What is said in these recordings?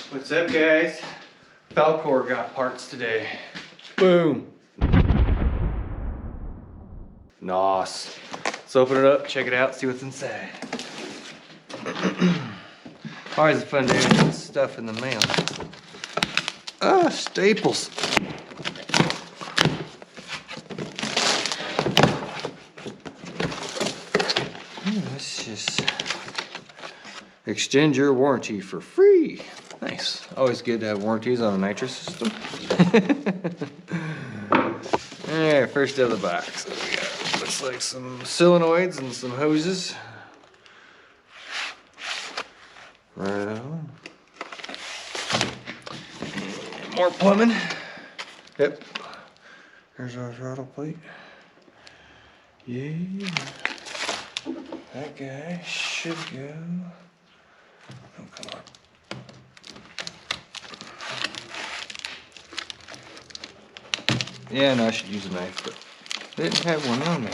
What's up, guys? FALKOR got parts today. Boom. Nice. Let's open it up, check it out, see what's inside. Always fun day to get stuff in the mail. Ah, staples. Let's just extend your warranty for free. Nice. Always good to have warranties on a nitrous system. Alright, first out of the box. What we got? Looks like some solenoids and some hoses. Right on. And more plumbing. Yep. Here's our throttle plate. Yeah. That guy should go. Oh, come on. Yeah, no, I should use a knife, but I didn't have one on me.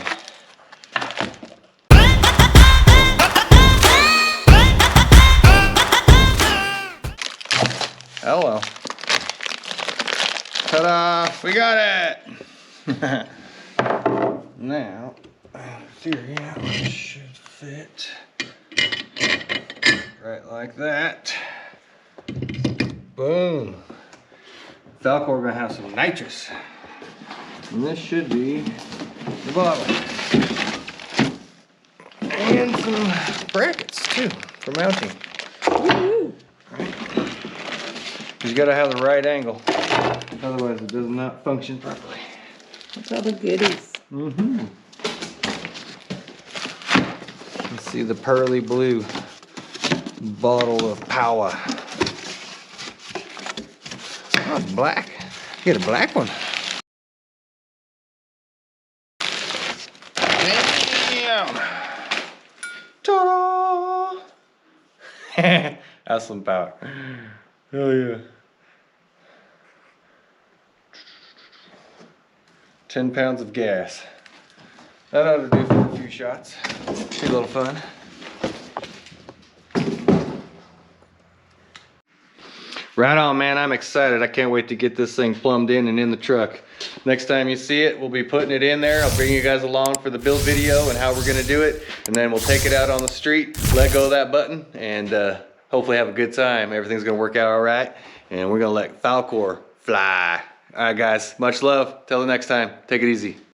Hello. Ta-da! We got it! Now, in theory, that one should fit right like that. Boom. FALKOR, we're gonna have some nitrous. And this should be the bottle. And some brackets too for mounting. Right. You gotta have the right angle. Otherwise it does not function properly. That's all the goodies. Mm-hmm. Let's see the pearly blue bottle of power. Oh, it's black. You get a black one. Damn! Ta-da! That's some power. Hell yeah. 10 pounds of gas. That ought to do for a few shots. Be a little fun. Right on, man. I'm excited. I can't wait to get this thing plumbed in and in the truck. Next time you see it, we'll be putting it in there. I'll bring you guys along for the build video and how we're gonna do it. And then we'll take it out on the street, let go of that button, and hopefully have a good time. Everything's gonna work out all right. And we're gonna let FALKOR fly. All right, guys, much love. Till the next time, take it easy.